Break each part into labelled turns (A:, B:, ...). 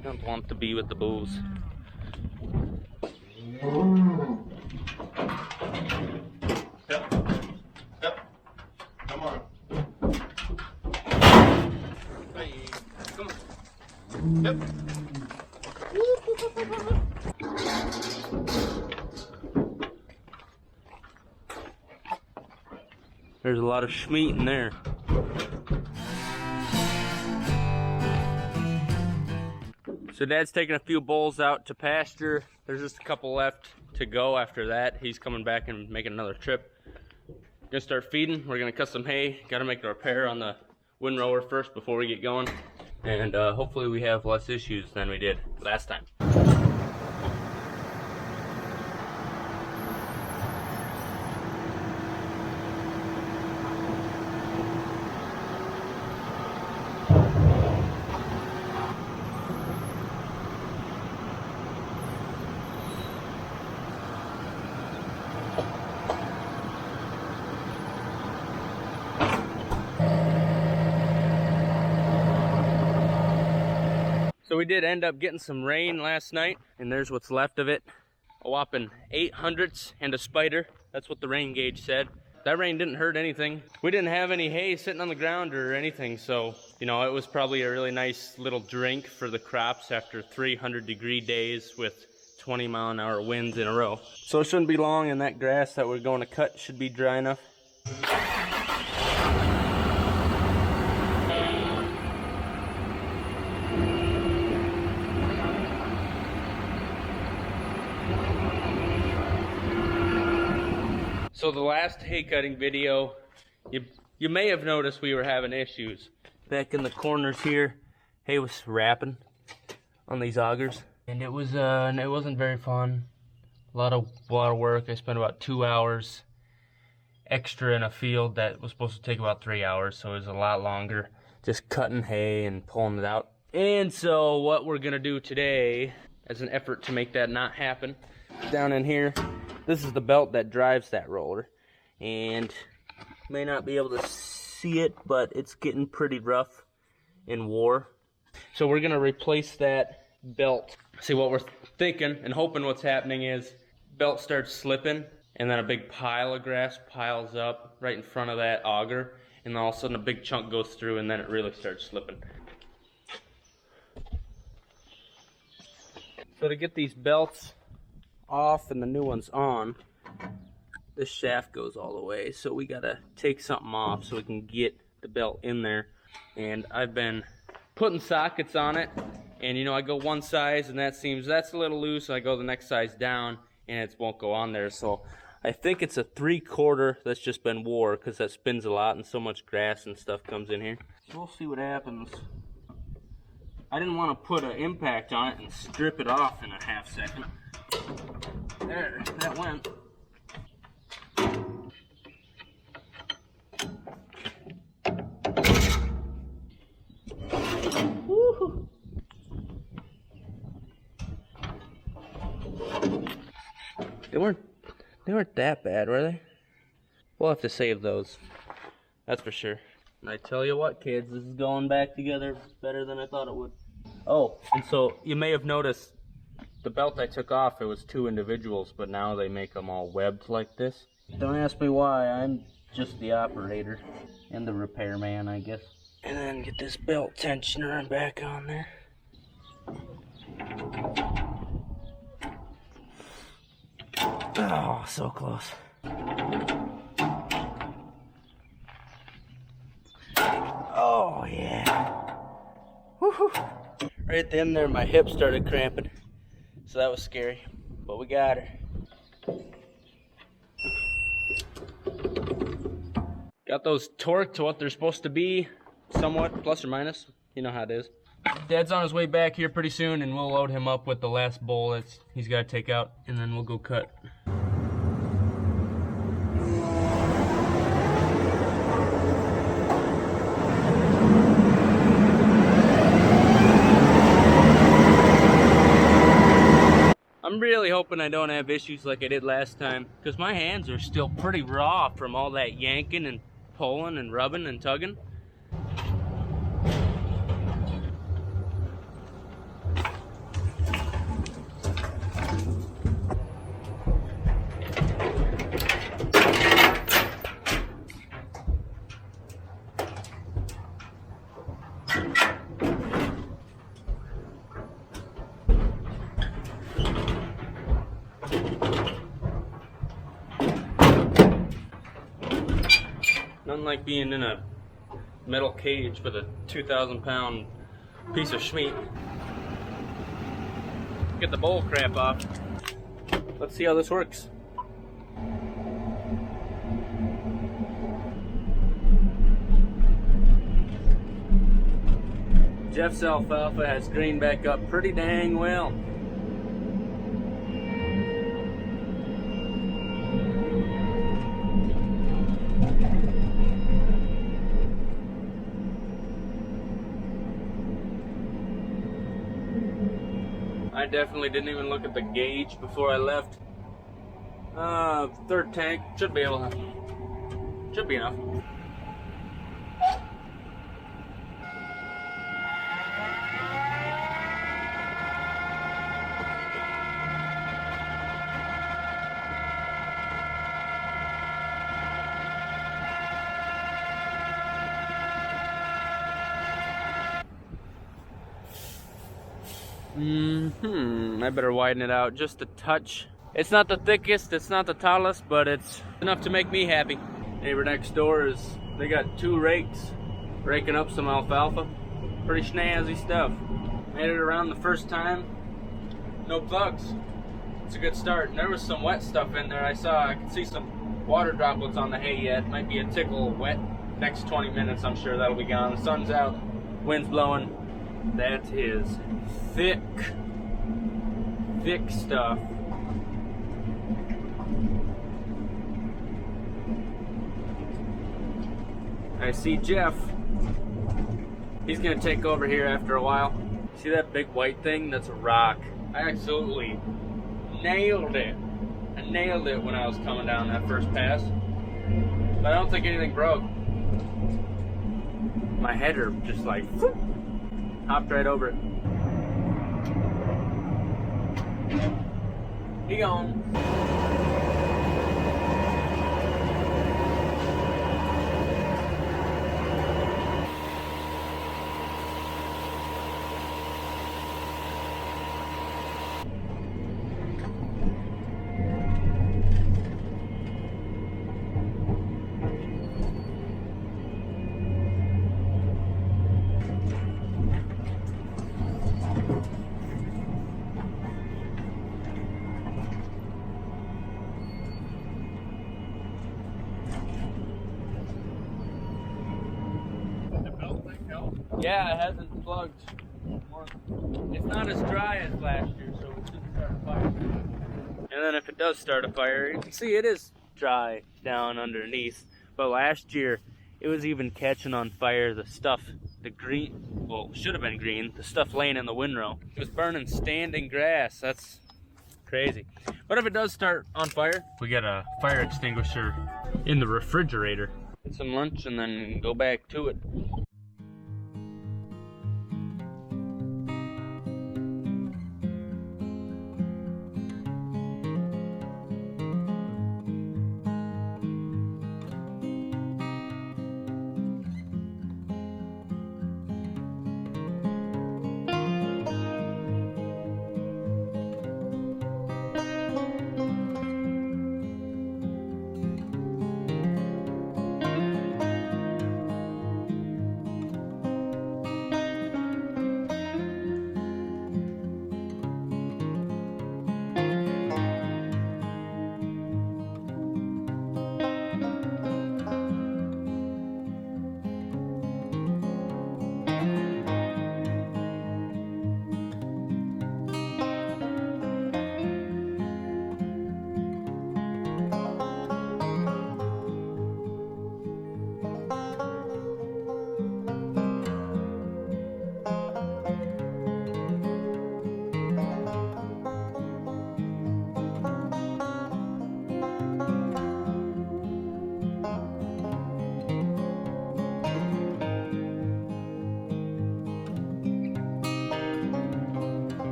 A: You don't want to be with the bulls.
B: Yep. Yep. Come on. Hey. Come on. Yep.
A: There's a lot of schmeat in there. So Dad's taking a few bulls out to pasture. There's just a couple left to go after that. He's coming back and making another trip. Gonna start feeding. We're gonna cut some hay. Gotta make the repair on the windrower first before we get going. And hopefully we have less issues than we did last time. So we did end up getting some rain last night, and there's what's left of it. A whopping 800ths and a spider. That's what the rain gauge said. That rain didn't hurt anything. We didn't have any hay sitting on the ground or anything, so, you know, it was probably a really nice little drink for the crops after 300-degree days with 20-mile-an-hour winds in a row. So it shouldn't be long, and that grass that we're going to cut should be dry enough. So the last hay cutting video, you may have noticed we were having issues. Back in the corners here, hay was wrapping on these augers, and it wasn't very fun. A lot of work. I spent about 2 hours extra in a field that was supposed to take about 3 hours, so it was a lot longer. Just cutting hay and pulling it out. And so what we're gonna do today, as an effort to make that not happen, down in here, this is the belt that drives that roller, and you may not be able to see it, but it's getting pretty rough and wore. So we're gonna replace that belt. See, what we're thinking and hoping what's happening is belt starts slipping, and then a big pile of grass piles up right in front of that auger, and then all of a sudden a big chunk goes through, and then it really starts slipping. So to get these belts off and the new one's on, this shaft goes all the way, so we gotta take something off so we can get the belt in there. And I've been putting sockets on it, and you know, I go one size and that's a little loose, and I go the next size down and it won't go on there. So I think it's a 3/4 that's just been wore, because that spins a lot and so much grass and stuff comes in here. So we'll see what happens. I didn't want to put an impact on it and strip it off in a half second. There, that went. Woo-hoo. They weren't that bad, were they? We'll have to save those. That's for sure. And I tell you what, kids, this is going back together better than I thought it would. Oh, and so you may have noticed the belt I took off, it was 2 individuals, but now they make them all webbed like this. Don't ask me why, I'm just the operator and the repairman, I guess. And then get this belt tensioner back on there. Oh, so close. Oh, yeah. Woohoo! Right at the end there, my hip started cramping. So that was scary, but we got her. Got those torqued to what they're supposed to be, somewhat, plus or minus. You know how it is. Dad's on his way back here pretty soon, and we'll load him up with the last bull that he's got to take out, and then we'll go cut. I'm really hoping I don't have issues like I did last time, because my hands are still pretty raw from all that yanking and pulling and rubbing and tugging. Nothing like being in a metal cage with a 2,000-pound piece of meat. Get the bull crap off. Let's see how this works. Jeff's alfalfa has greened back up pretty dang well. I definitely didn't even look at the gauge before I left. Third tank should be enough. I better widen it out just a touch. It's not the thickest, it's not the tallest, but it's enough to make me happy. Neighbor next door they got 2 rakes raking up some alfalfa. Pretty snazzy stuff. Made it around the first time. No bugs. It's a good start. And there was some wet stuff in there. I could see some water droplets on the hay yet. Might be a tickle wet. Next 20 minutes, I'm sure that'll be gone. The sun's out, wind's blowing. That is thick stuff. I see Jeff. He's gonna take over here after a while. See that big white thing? That's a rock. I absolutely nailed it. I nailed it when I was coming down that first pass. But I don't think anything broke. My header just like whoop, hopped right over it. He gone. Yeah, it hasn't plugged. It's not as dry as last year, so it shouldn't start a fire. And then if it does start a fire, you can see it is dry down underneath. But last year, it was even catching on fire. The stuff, the green, well, should have been green, the stuff laying in the windrow. It was burning standing grass. That's crazy. But if it does start on fire, we got a fire extinguisher in the refrigerator. Get some lunch and then go back to it.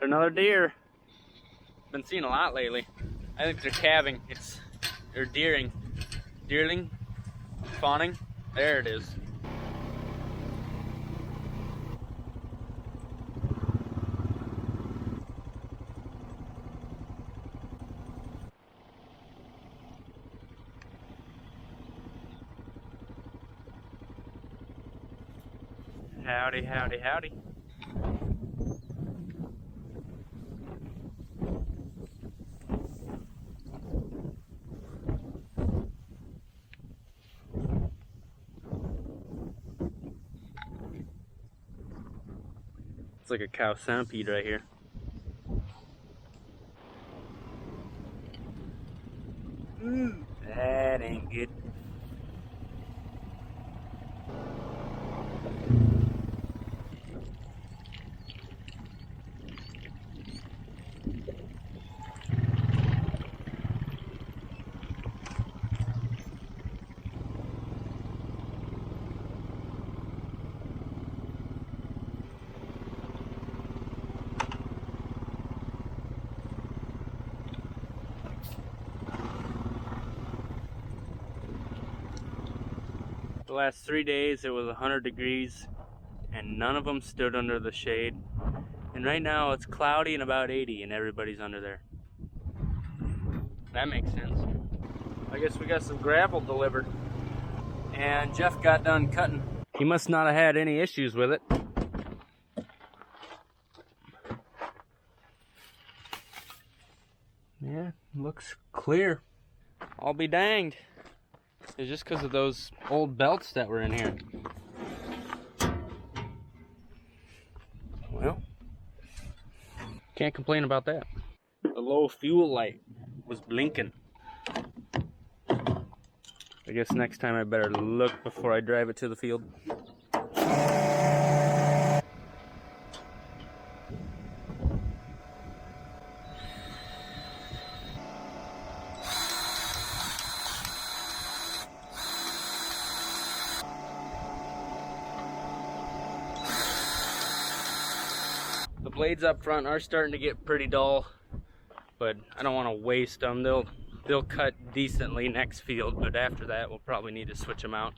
A: Another deer. Been seeing a lot lately. I think they're calving. They're deering. Deerling? Fawning? There it is. Howdy, howdy, howdy. It's like a cow centipede right here. That ain't good. The last 3 days it was 100 degrees and none of them stood under the shade. And right now it's cloudy and about 80 and everybody's under there. That makes sense. I guess we got some gravel delivered. And Jeff got done cutting. He must not have had any issues with it. Yeah, looks clear. I'll be danged. It's just because of those old belts that were in here. Well, can't complain about that. The low fuel light was blinking. I guess next time I better look before I drive it to the field. The blades up front are starting to get pretty dull, but I don't want to waste them. They'll cut decently next field, but after that we'll probably need to switch them out.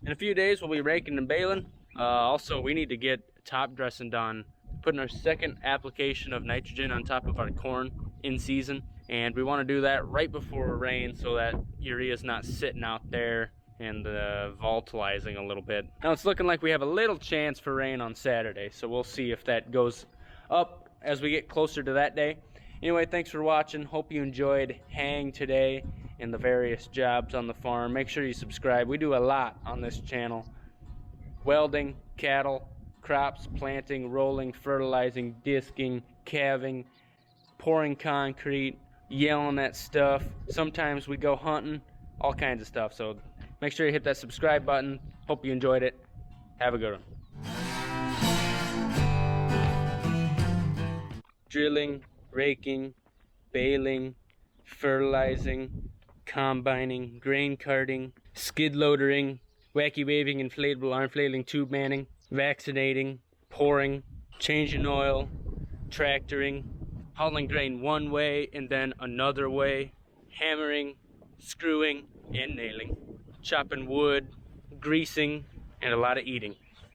A: In a few days we'll be raking and baling. Also we need to get top dressing done, putting our second application of nitrogen on top of our corn in season, and we want to do that right before rain so that urea is not sitting out there and volatilizing a little bit. Now it's looking like we have a little chance for rain on Saturday, so we'll see if that goes up as we get closer to that day. Anyway, thanks for watching. Hope you enjoyed Hang today and the various jobs on the farm. Make sure you subscribe. We do a lot on this channel. Welding, cattle, crops, planting, rolling, fertilizing, disking, calving, pouring concrete, yelling at stuff. Sometimes we go hunting, all kinds of stuff. So make sure you hit that subscribe button. Hope you enjoyed it. Have a good one. drilling, raking, baling, fertilizing, combining, grain carting, skid loadering, wacky waving, inflatable arm flailing, tube manning, vaccinating, pouring, changing oil, tractoring, hauling grain one way and then another way, hammering, screwing, and nailing, chopping wood, greasing, and a lot of eating.